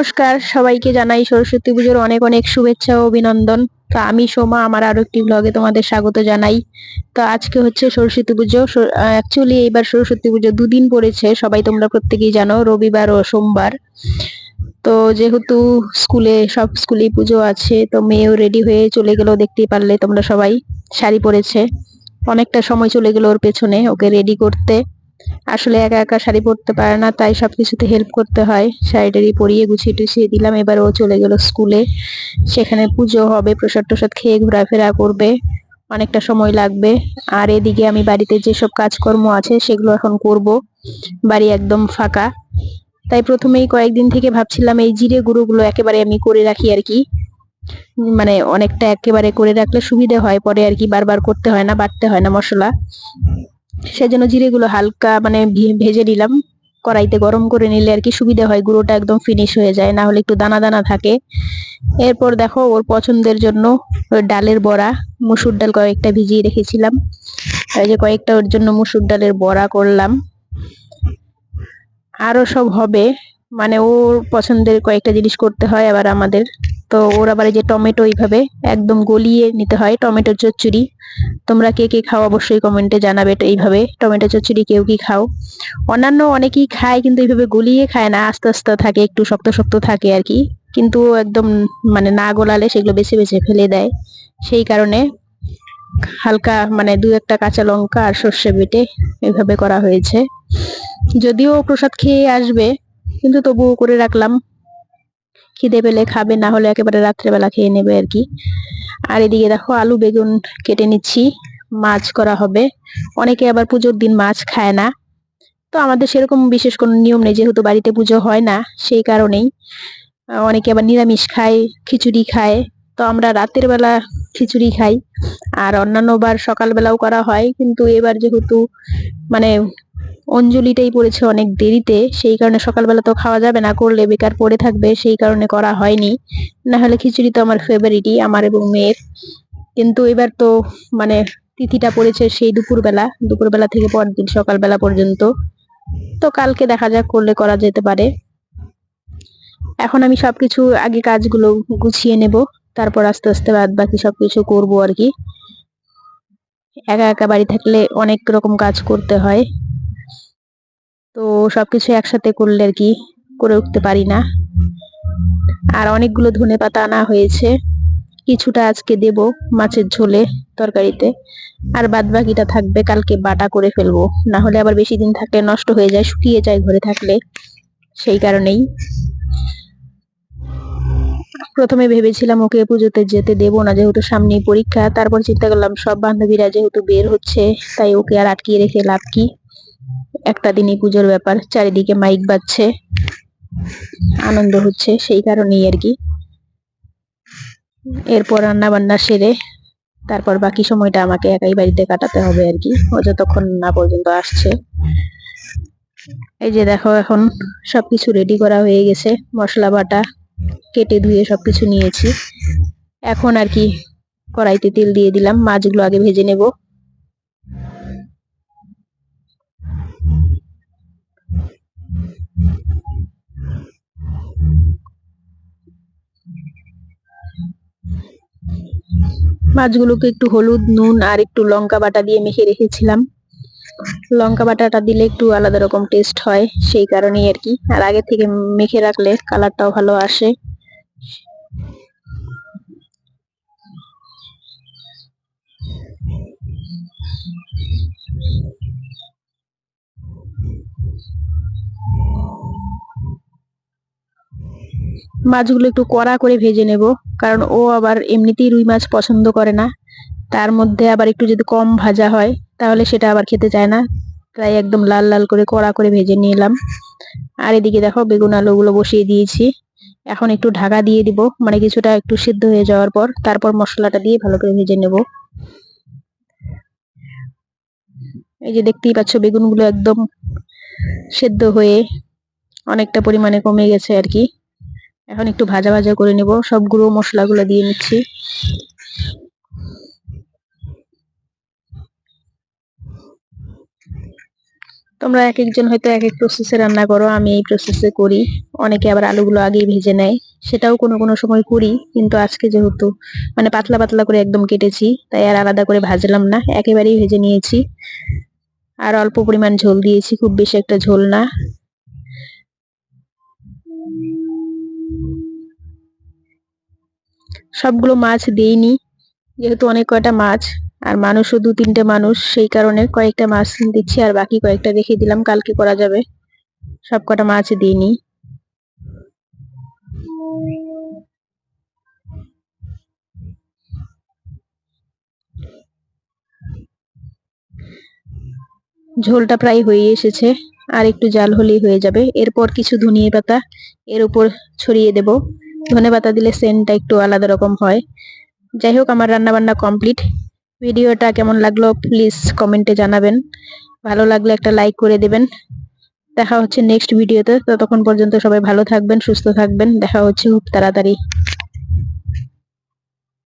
নমস্কার, সবাইকে জানাই সরস্বতী পুজোর অনেক অনেক শুভেচ্ছা ও অভিনন্দন। তো আমি সোমা, আমার আরো একটি ব্লগে তোমাদের স্বাগত জানাই। তো আজকে হচ্ছে সরস্বতী পুজো। অ্যাকচুয়ালি এইবার সরস্বতী পুজো দুদিন পড়েছে, সবাই তোমরা প্রত্যেকেই জানো, রবিবার ও সোমবার। তো যেহেতু স্কুলেই পুজো আছে, তো মেয়েও রেডি হয়ে চলে গেল, দেখতেই পারলে তোমরা সবাই, শাড়ি পরেছে। অনেকটা সময় চলে গেল ওর পেছনে ওকে রেডি করতে। আসলে একা একা শাড়ি পরতে পারে না, তাই সবকিছুতে হেল্প করতে হয়। শাড়িটারি পরিয়ে গুছিয়ে টুছিয়ে দিলাম। এবার ও চলে গেল স্কুলে, সেখানে পুজো হবে, প্রসাদ টসাদ খেয়ে ঘোরাফেরা করবে, অনেকটা সময় লাগবে। আর এদিকে আমি বাড়িতে যেসব কাজকর্ম আছে সেগুলো এখন করব। বাড়ি একদম ফাঁকা, তাই প্রথমেই কয়েকদিন থেকে ভাবছিলাম এই জিরে গুঁড়োগুলো একেবারে আমি করে রাখি আর কি। মানে অনেকটা একেবারে করে রাখলে সুবিধে হয়, পরে আর কি বারবার করতে হয় না, বাটতে হয় না মশলা। সেজন্য জিরেগুলো হালকা মানে ভেজে নিলাম, কড়াইতে গরম করে নিলে আর কি সুবিধা হয়, গুঁড়োটা একদম ফিনিশ হয়ে যায়, না হলে একটু দানা দানা থাকে। এরপর দেখো ওর পছন্দের জন্য ওই ডালের বড়া, মসুর ডাল কয়েকটা ভিজিয়ে রেখেছিলাম, এই যে কয়েকটা ওর জন্য মসুর ডালের বড়া করলাম। আরো সব হবে, মানে ওর পছন্দের কয়েকটা জিনিস করতে হয় আবার আমাদের। তো ওর আবার এই যে টমেটো এইভাবে একদম গলিয়ে নিতে হয়, টমেটো চচ্চড়ি। তোমরা কে কে খাও অবশ্যই কমেন্টে জানাবে। তো এইভাবে টমেটো চচ্চড়ি কেউ কি খাও? অন্যান্য অনেকেই খায়, কিন্তু এইভাবে গলিয়ে খায় না, আস্তে আস্তে থাকে, একটু শক্ত শক্ত থাকে আর কি। কিন্তু একদম মানে না গোলালে সেগুলো বেছে বেছে ফেলে দেয়, সেই কারণে হালকা মানে দু একটা কাঁচা লঙ্কা আর সর্ষে বেটে এইভাবে করা হয়েছে। যদিও প্রসাদ খেয়ে আসবে, কিন্তু তবুও করে রাখলাম, খিদে পেলে খাবে, না হলে একেবারে রাত্রেবেলা খেয়ে নেবে আর কি। আর এদিকে দেখো আলু বেগুন কেটে নিচ্ছি, মাছ করা হবে। অনেকে আবার পুজোর দিন মাছ খায় না, তো আমাদের সেরকম বিশেষ কোনো নিয়ম নেই, যেহেতু বাড়িতে পুজো হয় না সেই কারণেই। অনেকে আবার নিরামিষ খায়, খিচুড়ি খায়। তো আমরা রাতের বেলা খিচুড়ি খাই, আর অন্যান্য বার সকালবেলাও করা হয়, কিন্তু এবার যেহেতু মানে অঞ্জলিটাই পড়েছে অনেক দেরিতে, সেই কারণে সকালবেলা তো খাওয়া যাবে না, করলে বেকার পড়ে থাকবে, সেই কারণে করা হয়নি। না হলে খিচুড়ি তো আমার ফেভারিটই, আমার এবং মেয়ের। কিন্তু এবার তো মানে তিথিটা পড়েছে সেই দুপুরবেলা থেকে পরদিন সকালবেলা পর্যন্ত। তো কালকে দেখা যাক, করলে করা যেতে পারে। এখন আমি সবকিছু আগে কাজগুলো গুছিয়ে নেব, তারপর আস্তে আস্তে বাদ বাকি সবকিছু করবো আর কি। একা একা বাড়ি থাকলে অনেক রকম কাজ করতে হয়, তো সবকিছু একসাথে করলে আর কি করে উঠতে পারি না। আর অনেকগুলো ধনেপাতা আনা হয়েছে, কিছুটা আজকে দেব মাছের ঝোলে, তরকারিতে, আর বাদ বাকিটা থাকবে কালকে বাটা করে ফেলবো, না হলে আবার বেশি দিন থাকলে নষ্ট হয়ে যায়, শুকিয়ে যায় ঘরে থাকলে, সেই কারণেই। প্রথমে ভেবেছিলাম ওকে পুজোতে যেতে দেবো না, যেহেতু সামনেই পরীক্ষা। তারপর চিন্তা করলাম সব বান্ধবীরা যেহেতু বের হচ্ছে, তাই ওকে আর আটকিয়ে রেখে লাভ কি। একটা দিনই পুজোর ব্যাপার, চারিদিকে মাইক বাজছে, আনন্দ হচ্ছে, সেই কারণেই আর কি। এরপর রান্না বান্না সেরে তারপর বাকি সময়টা আমাকে একাই বাড়িতে কাটাতে হবে আর কি, ও যতক্ষণ না পর্যন্ত আসছে। এই যে দেখো এখন সবকিছু রেডি করা হয়ে গেছে, মশলা বাটা কেটে ধুয়ে সবকিছু নিয়েছি। এখন আর কি কড়াইতে তেল দিয়ে দিলাম, মাছগুলো আগে ভেজে নেব। মাছগুলোকে একটু হলুদ নুন আর একটু লঙ্কা বাটা দিয়ে মেখে রেখেছিলাম। লঙ্কা বাটাটা দিলে একটু আলাদা রকম টেস্ট হয়, সেই কারণেই আর কি। আর আগে থেকে মেখে রাখলে কালারটাও ভালো আসে। মাছগুলো একটু কড়া করে ভেজে নেব, কারণ ও আবার এমনিতেই রুই মাছ পছন্দ করে না, তার মধ্যে আবার একটু যদি কম ভাজা হয় তাহলে সেটা আবার খেতে চায় না, তাই একদম লাল লাল করে কড়া করে ভেজে নিলাম। আর এদিকে দেখো বেগুন আলুগুলো বসিয়ে দিয়েছি, এখন একটু ঢাকা দিয়ে দিব, মানে কিছুটা একটু সিদ্ধ হয়ে যাওয়ার পর তারপর মশলাটা দিয়ে ভালো করে ভেজে নেব। এই যে দেখতেই পাচ্ছ বেগুনগুলো একদম সেদ্ধ হয়ে অনেকটা পরিমাণে কমে গেছে আর কি। এখন একটু ভাজা ভাজা করে নেব, সব গুঁড়ো মশলাগুলো দিয়ে নিচ্ছি। তোমরা এক একজন হয়তো এক এক প্রসেসে রান্না করো, আমি এই প্রসেসে করি। অনেকে আবার আলুগুলো আগেই ভেজে নেয়, সেটাও কোনো কোনো সময় করি, কিন্তু আজকে যেহেতু মানে পাতলা পাতলা করে একদম কেটেছি, তাই আর আলাদা করে ভাজলাম না, একেবারেই ভেজে নিয়েছি। আর অল্প পরিমাণ ঝোল দিয়েছি, খুব বেশি একটা ঝোল না। সবগুলো মাছ দেইনি, যেহেতু অনেক কয়টা মাছ আর মানুষও 2-3টে মানুষ, সেই কারণে কয়েকটা মাছ দিচ্ছি, আর বাকি কয়েকটা রেখে দিলাম, কালকে করা যাবে। সব কটা মাছ দিইনি। ঝোলটা প্রায় হয়ে এসেছে, আর একটু জাল হলেই হয়ে যাবে। এরপর কিছু ধনিয়া পাতা এর উপর ছড়িয়ে দেব। ধনেপাতা দিলে সেন্টটা একটু আলাদা রকম হয়। যাই হোক, আমার রান্না বান্না কমপ্লিট। ভিডিওটা কেমন লাগলো প্লিজ কমেন্টে জানাবেন। ভালো লাগলে একটা লাইক করে দেবেন। দেখা হচ্ছে নেক্সট ভিডিওতে। ততক্ষণ পর্যন্ত সবাই ভালো থাকবেন, সুস্থ থাকবেন। দেখা হচ্ছে খুব তাড়াতাড়ি।